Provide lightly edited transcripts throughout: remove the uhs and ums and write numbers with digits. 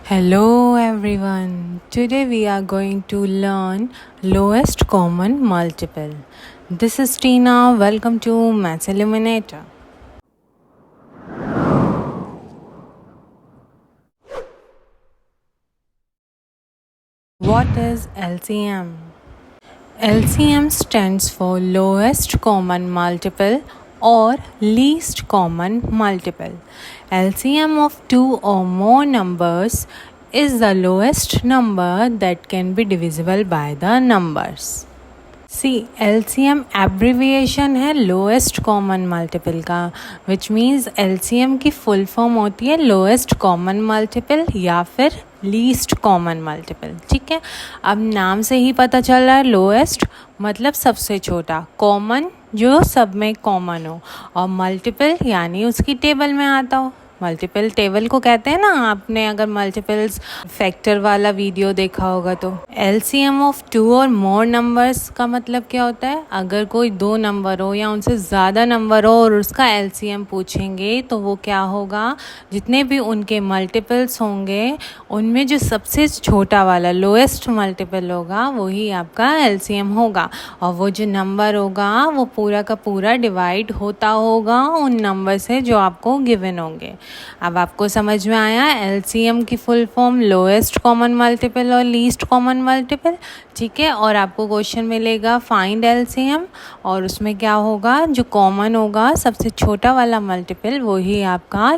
Hello everyone. Today we are going to learn lowest common multiple. This is Tina. Welcome to Maths Illuminator. What is LCM? LCM stands for lowest common multiple or least common multiple. LCM of two or more numbers is the lowest number that can be divisible by the numbers. See LCM abbreviation है lowest common multiple का, which means LCM की full form होती है lowest common multiple या फिर least common multiple. ठीक है, अब नाम से ही पता चल रहा है लोएस्ट मतलब सबसे छोटा, कॉमन जो सब में कॉमन हो, और मल्टीपल यानी उसकी टेबल में आता हो. मल्टीपल टेबल को कहते हैं ना, आपने अगर मल्टीपल्स फैक्टर वाला वीडियो देखा होगा तो. LCM ऑफ टू और मोर नंबर्स का मतलब क्या होता है, अगर कोई दो नंबर हो या उनसे ज़्यादा नंबर हो और उसका LCM पूछेंगे तो वो क्या होगा, जितने भी उनके मल्टीपल्स होंगे उनमें जो सबसे छोटा वाला लोएस्ट मल्टीपल होगा वही आपका LCM होगा, और वो जो नंबर होगा वो पूरा का पूरा डिवाइड होता होगा उन नंबर से जो आपको गिवन होंगे. अब आपको समझ में आया LCM की full form lowest common multiple और लीस्ट कॉमन मल्टीपल. ठीक है, और आपको क्वेश्चन मिलेगा फाइंड LCM, और उसमें क्या होगा, जो कॉमन होगा सबसे छोटा वाला मल्टीपल वही आपका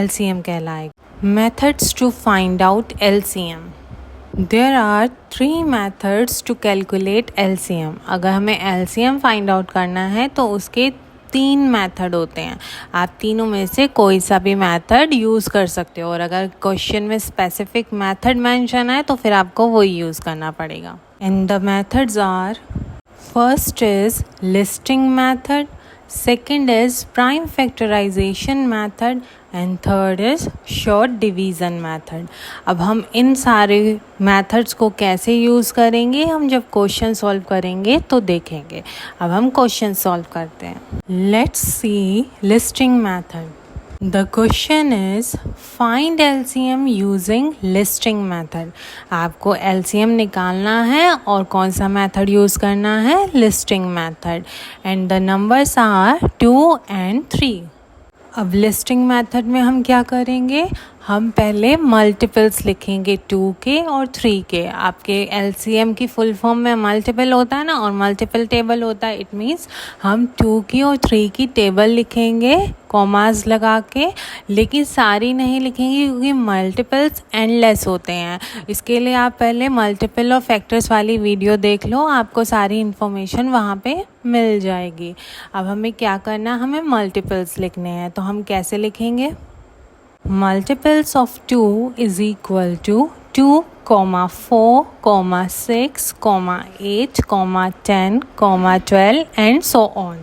LCM कहलाएगा. Methods to find out LCM. There are 3 methods to calculate LCM. अगर हमें LCM फाइंड आउट करना है तो उसके 3 मेथड होते हैं. आप तीनों में से कोई सा भी मेथड यूज़ कर सकते हो, और अगर क्वेश्चन में स्पेसिफिक मेथड मेंशन है तो फिर आपको वही यूज़ करना पड़ेगा. And the methods are, first is listing method, second is prime factorization method, and third is short division method. अब हम इन सारे मेथड्स को कैसे यूज़ करेंगे, हम जब क्वेश्चन सॉल्व करेंगे तो देखेंगे. अब हम क्वेश्चन सॉल्व करते हैं. Let's see listing method. The question is find LCM using listing method. आपको LCM निकालना है और कौन सा मेथड यूज़ करना है, listing method. And the numbers are 2 and 3. अब लिस्टिंग मेथड में हम क्या करेंगे, हम पहले मल्टीपल्स लिखेंगे 2 के और 3 के. आपके LCM की फुल फॉर्म में मल्टीपल होता है ना, और मल्टीपल टेबल होता है. इट मीन्स हम 2 की और 3 की टेबल लिखेंगे कॉमास लगा के, लेकिन सारी नहीं लिखेंगे क्योंकि मल्टीपल्स एंडलेस होते हैं. इसके लिए आप पहले मल्टीपल और फैक्टर्स वाली वीडियो देख लो, आपको सारी इन्फॉर्मेशन वहाँ पे मिल जाएगी. अब हमें क्या करना, हमें मल्टीपल्स लिखने हैं. तो हम कैसे लिखेंगे, multiples of 2 is equal to 2, 4, 6, 8, 10, 12 and so on.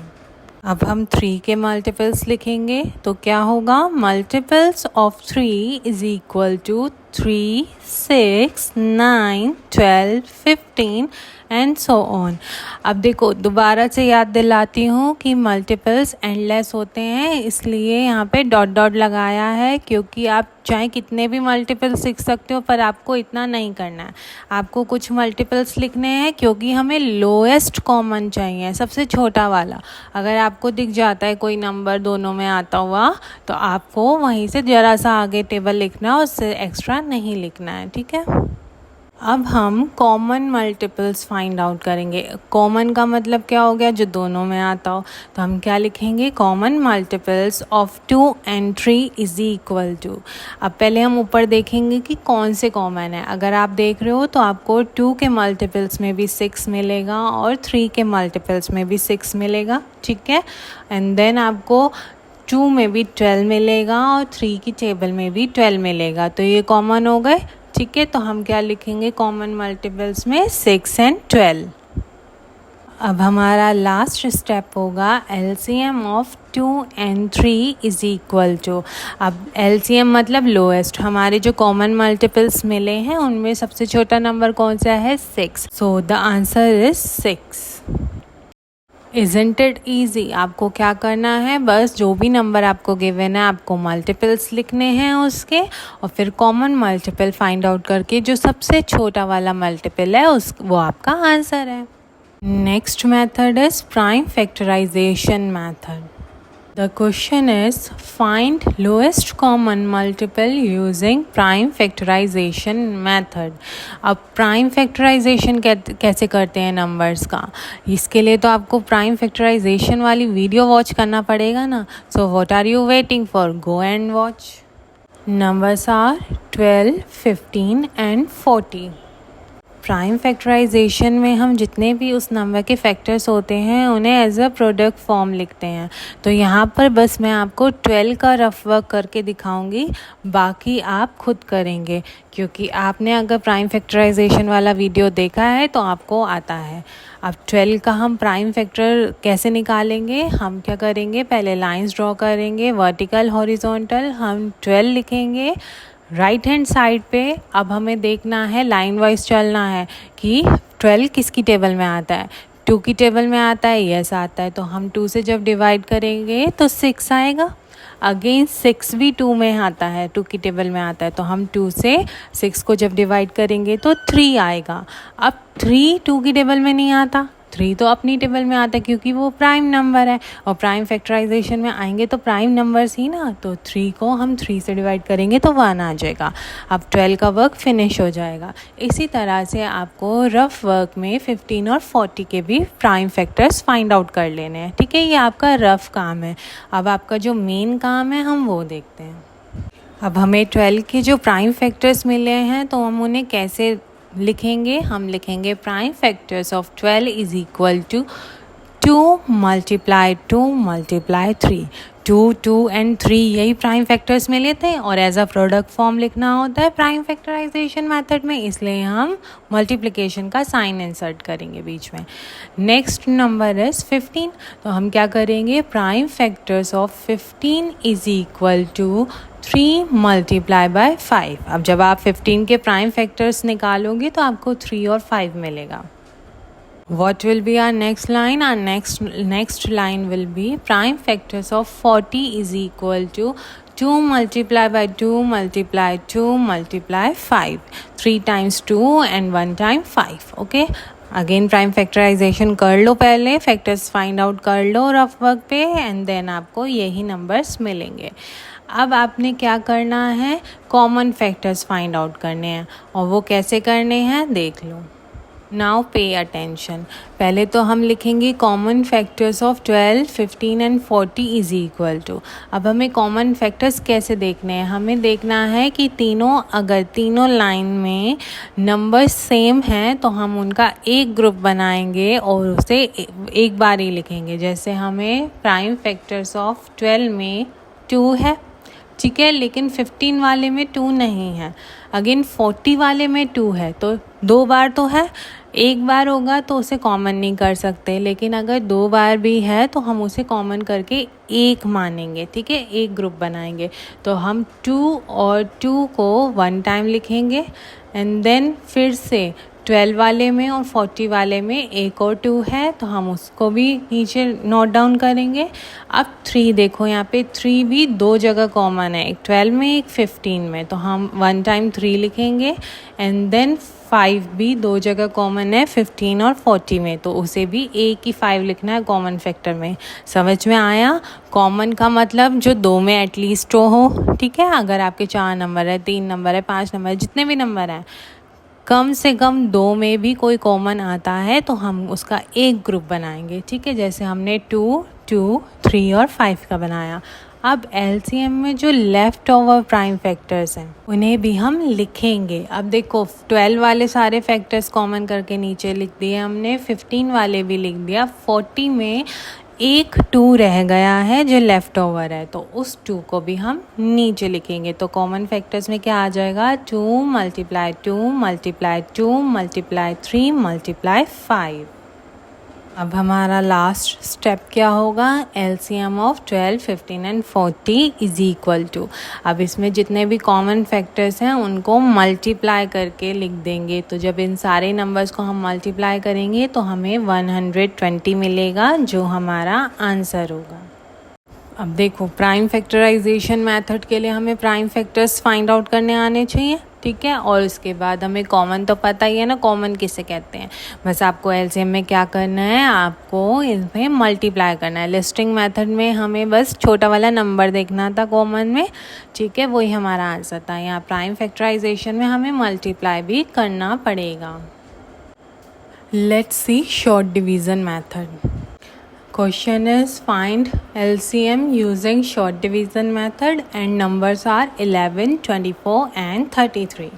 अब हम 3 के मल्टीपल्स लिखेंगे तो क्या होगा, multiples of 3 is equal to 3, 6, 9, 12, 15 and so on. अब देखो दोबारा से याद दिलाती हूँ कि मल्टीपल्स एंडलेस होते हैं, इसलिए यहाँ पे डॉट डॉट लगाया है, क्योंकि आप चाहे कितने भी मल्टीपल्स लिख सकते हो पर आपको इतना नहीं करना है. आपको कुछ मल्टीपल्स लिखने हैं क्योंकि हमें लोएस्ट कॉमन चाहिए, सबसे छोटा वाला. अगर आपको दिख जाता है कोई नंबर दोनों में आता हुआ तो आपको वहीं से ज़रा सा आगे टेबल लिखना है, उससे एक्स्ट्रा नहीं लिखना है. ठीक है, अब हम कॉमन मल्टीपल्स फाइंड आउट करेंगे. कॉमन का मतलब क्या हो गया, जो दोनों में आता हो. तो हम क्या लिखेंगे, common multiples of 2 and 3 is equal to. अब पहले हम ऊपर देखेंगे कि कौन से कॉमन है. अगर आप देख रहे हो तो आपको 2 के मल्टीपल्स में भी 6 मिलेगा और 3 के मल्टीपल्स में भी 6 मिलेगा. ठीक है, एंड देन आपको 2 में भी 12 मिलेगा और 3 की टेबल में भी 12 मिलेगा. तो ये कॉमन हो गए. ठीक है, तो हम क्या लिखेंगे कॉमन मल्टीपल्स में, 6 and 12. अब हमारा लास्ट स्टेप होगा LCM of 2 and 3 is equal to. अब LCM मतलब लोएस्ट, हमारे जो कॉमन मल्टीपल्स मिले हैं उनमें सबसे छोटा नंबर कौन सा है, 6. So the answer is 6. Isn't it easy. आपको क्या करना है, बस जो भी नंबर आपको गिवन है आपको मल्टीपल्स लिखने हैं उसके, और फिर कॉमन मल्टीपल फाइंड आउट करके जो सबसे छोटा वाला मल्टीपल है वो आपका आंसर है। Next method is prime factorization method. The question is find lowest common multiple using prime factorization method। अब प्राइम फैक्टराइजेशन कैसे करते हैं नंबर्स का, इसके लिए तो आपको प्राइम फैक्टराइजेशन वाली वीडियो वॉच करना पड़ेगा ना। So what are you waiting for, go and watch. Numbers are 12, 15 and 40। Prime factorization में हम जितने भी उस नंबर के फैक्टर्स होते हैं उन्हें एज अ प्रोडक्ट फॉर्म लिखते हैं। तो यहाँ पर बस मैं आपको 12 का रफ वर्क करके दिखाऊंगी, बाकी आप खुद करेंगे, क्योंकि आपने अगर प्राइम फैक्टराइजेशन वाला वीडियो देखा है तो आपको आता है। अब 12 का हम प्राइम फैक्टर कैसे निकालेंगे, हम क्या करेंगे, पहले लाइंस ड्रॉ करेंगे, वर्टिकल हॉरिजॉन्टल, हम 12 लिखेंगे राइट हैंड साइड पे। अब हमें देखना है, लाइन वाइज चलना है कि 12 किसकी टेबल में आता है, 2 की टेबल में आता है, यस आता है। तो हम 2 से जब डिवाइड करेंगे तो 6 आएगा। अगेन 6 भी 2 में आता है, 2 की टेबल में आता है, तो हम 2 से 6 को जब डिवाइड करेंगे तो 3 आएगा। अब 3 2 की टेबल में नहीं आता, 3 तो अपनी टेबल में आता है क्योंकि वो प्राइम नंबर है, और प्राइम फैक्टराइजेशन में आएंगे तो प्राइम नंबर्स ही ना। तो 3 को हम 3 से डिवाइड करेंगे तो 1 आ जाएगा। अब 12 का वर्क फिनिश हो जाएगा। इसी तरह से आपको रफ वर्क में 15 और 40 के भी प्राइम फैक्टर्स फाइंड आउट कर लेने हैं, ठीक है। ये आपका रफ काम है। अब आपका जो मेन काम है हम वो देखते हैं। अब हमें 12 के जो प्राइम फैक्टर्स मिले हैं तो हम उन्हें कैसे लिखेंगे, हम लिखेंगे prime factors of 12 is equal to 2 multiply 2 multiply 3। 2, 2 and 3 यही प्राइम फैक्टर्स मिले थे, और एज अ प्रोडक्ट फॉर्म लिखना होता है प्राइम फैक्टराइजेशन मेथड में, इसलिए हम मल्टीप्लिकेशन का साइन इंसर्ट करेंगे बीच में। Next number is 15। तो हम क्या करेंगे, prime factors of 15 is equal to 3 multiply by 5। अब जब आप 15 के प्राइम फैक्टर्स निकालोगे तो आपको 3 और 5 मिलेगा। What will be our next line? Our next line will be prime factors of 40 is equal to 2 multiply by 2 multiply 2 multiply 5. 3 times 2 and 1 time 5. Okay? Again prime factorization कर लो, पहले फैक्टर्स फाइंड आउट कर लो rough work पे, and then आपको यही numbers मिलेंगे। अब आपने क्या करना है, कॉमन फैक्टर्स फाइंड आउट करने हैं, और वो कैसे करने हैं देख लो। Now pay attention. पहले तो हम लिखेंगे common factors of 12, 15 and 40 is equal to. अब हमें कॉमन फैक्टर्स कैसे देखने हैं, हमें देखना है कि अगर तीनों लाइन में नंबर सेम हैं तो हम उनका एक ग्रुप बनाएंगे और उसे एक बार ही लिखेंगे। जैसे हमें प्राइम फैक्टर्स ऑफ 12 में 2 है, ठीक है, लेकिन 15 वाले में 2 नहीं है। अगेन 40 वाले में 2 है, तो 2 बार तो है, एक बार होगा तो उसे कॉमन नहीं कर सकते, लेकिन अगर 2 बार भी है तो हम उसे कॉमन करके एक मानेंगे, ठीक है, एक ग्रुप बनाएंगे। तो हम 2 और 2 को 1 टाइम लिखेंगे, एंड देन फिर से 12 वाले में और 40 वाले में एक और 2 है तो हम उसको भी नीचे नोट डाउन करेंगे। अब 3 देखो, यहाँ पे 3 भी 2 जगह कॉमन है, एक 12 में एक 15 में, तो हम 1 टाइम 3 लिखेंगे, एंड देन 5 भी 2 जगह कॉमन है 15 और 40 में, तो उसे भी एक ही 5 लिखना है कॉमन फैक्टर में। समझ में आया? कॉमन का मतलब जो 2 में एटलीस्ट हो, ठीक है। अगर आपके 4 नंबर है, 3 नंबर है, 5 नंबर है, जितने भी नंबर हैं, कम से कम 2 में भी कोई कॉमन आता है तो हम उसका एक ग्रुप बनाएंगे, ठीक है। जैसे हमने 2, 2, 3 और 5 का बनाया। अब एलसीएम में जो लेफ़्ट ओवर प्राइम फैक्टर्स हैं उन्हें भी हम लिखेंगे। अब देखो 12 वाले सारे फैक्टर्स कॉमन करके नीचे लिख दिए हमने, 15 वाले भी लिख दिया, 40 में एक 2 रह गया है जो लेफ़्ट ओवर है, तो उस 2 को भी हम नीचे लिखेंगे। तो कॉमन फैक्टर्स में क्या आ जाएगा, 2 मल्टीप्लाई 2 मल्टीप्लाई 2 मल्टीप्लाई 3 मल्टीप्लाई 5। अब हमारा लास्ट स्टेप क्या होगा, LCM of 12, 15 and 40 is equal to, अब इसमें जितने भी कॉमन फैक्टर्स हैं उनको मल्टीप्लाई करके लिख देंगे। तो जब इन सारे नंबर्स को हम मल्टीप्लाई करेंगे तो हमें 120 मिलेगा, जो हमारा आंसर होगा। अब देखो, प्राइम फैक्टराइजेशन मेथड के लिए हमें प्राइम फैक्टर्स फाइंड आउट करने आने चाहिए, ठीक है। और उसके बाद हमें कॉमन तो पता ही है ना, कॉमन किसे कहते हैं। बस आपको एलसीएम में क्या करना है, आपको इसमें मल्टीप्लाई करना है। लिस्टिंग मेथड में हमें बस छोटा वाला नंबर देखना था कॉमन में, ठीक है, वही हमारा आंसर था। यहाँ प्राइम फैक्टराइजेशन में हमें मल्टीप्लाई भी करना पड़ेगा। Let's see short division method. Question is find LCM using short division method and numbers are 11, 24 and 33.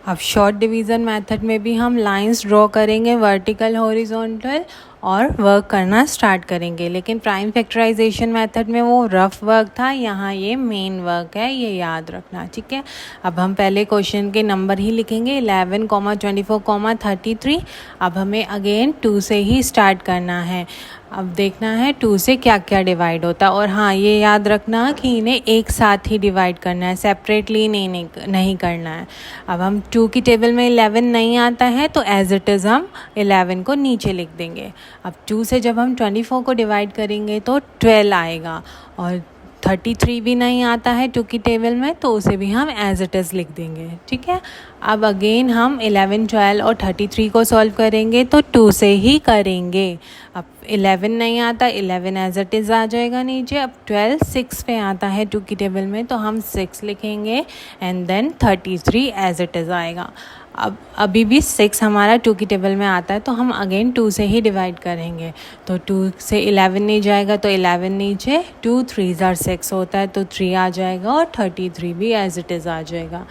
अब शॉर्ट डिवीज़न मेथड में भी हम लाइंस ड्रॉ करेंगे वर्टिकल हॉरिजॉन्टल और वर्क करना स्टार्ट करेंगे, लेकिन प्राइम फैक्टराइजेशन मेथड में वो रफ वर्क था, यहाँ ये मेन वर्क है, ये याद रखना, ठीक है। अब हम पहले क्वेश्चन के नंबर ही लिखेंगे 11, 24, 33। अब हमें अगेन 2 से ही स्टार्ट करना है। अब देखना है 2 से क्या क्या डिवाइड होता है, और हाँ ये याद रखना कि इन्हें एक साथ ही डिवाइड करना है, सेपरेटली नहीं करना है। अब हम 2 की टेबल में 11 नहीं आता है तो एज इट इज़ हम 11 को नीचे लिख देंगे। अब 2 से जब हम 24 को डिवाइड करेंगे तो 12 आएगा, और 33 भी नहीं आता है 2 की टेबल में तो उसे भी हम एज इट इज़ लिख देंगे, ठीक है। अब अगेन हम 11, 12 और 33 को सॉल्व करेंगे तो 2 से ही करेंगे। अब 11 नहीं आता, 11 एज इट इज़ आ जाएगा नीचे। अब 12 6 पे आता है 2 की टेबल में तो हम 6 लिखेंगे, and then 33 as it is आएगा। अब अभी भी 6 हमारा 2 की टेबल में आता है तो हम अगेन 2 से ही डिवाइड करेंगे, तो 2 से 11 नहीं जाएगा तो 11 नीचे, 2 3 6 होता है तो 3 आ जाएगा, और 33 भी एज इट इज़ आ जाएगा।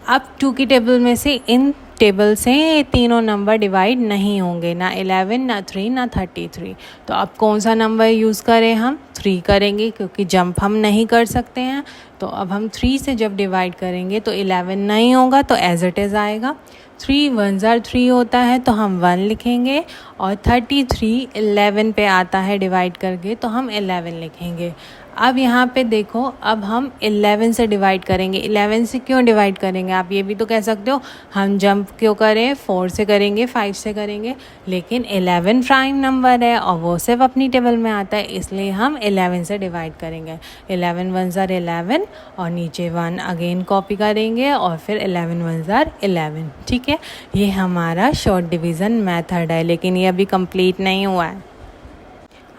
अब 2 की टेबल में से इन टेबल से ये तीनों नंबर डिवाइड नहीं होंगे, ना 11, ना 3, ना 33। तो अब कौन सा नंबर यूज़ करें, हम 3 करेंगे, क्योंकि जंप हम नहीं कर सकते हैं। तो अब हम 3 से जब डिवाइड करेंगे तो 11 नहीं होगा तो एज इट इज़ आएगा। 3 1 3 होता है तो हम 1 लिखेंगे, और 33 11 पे आता है डिवाइड करके तो हम 11 लिखेंगे। अब यहाँ पे देखो, अब हम 11 से डिवाइड करेंगे। 11 से क्यों डिवाइड करेंगे, आप ये भी तो कह सकते हो हम जंप क्यों करें, 4 से करेंगे, 5 से करेंगे, लेकिन 11 प्राइम नंबर है और वो सिर्फ अपनी टेबल में आता है, इसलिए हम 11 से डिवाइड करेंगे। 11 1 11 और नीचे 1 अगेन कॉपी करेंगे, और फिर 11 1 11, ठीक है। ये हमारा शॉर्ट डिवीज़न मेथड है, लेकिन ये अभी कंप्लीट नहीं हुआ है।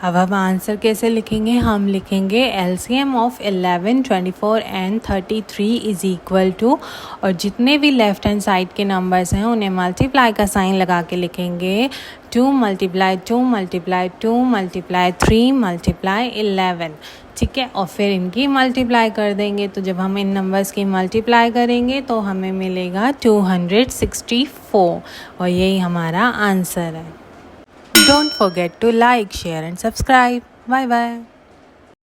अब हम आंसर कैसे लिखेंगे, हम लिखेंगे LCM of 11, 24 and 33 is equal to, और जितने भी लेफ़्ट हैंड साइड के नंबर्स हैं उन्हें मल्टीप्लाई का साइन लगा के लिखेंगे। 2 × 2 × 2 × 3 × 11, ठीक है। और फिर इनकी मल्टीप्लाई कर देंगे, तो जब हम इन नंबर्स की मल्टीप्लाई करेंगे तो हमें मिलेगा 264, और यही हमारा आंसर है। Don't forget to like, share and subscribe. Bye bye.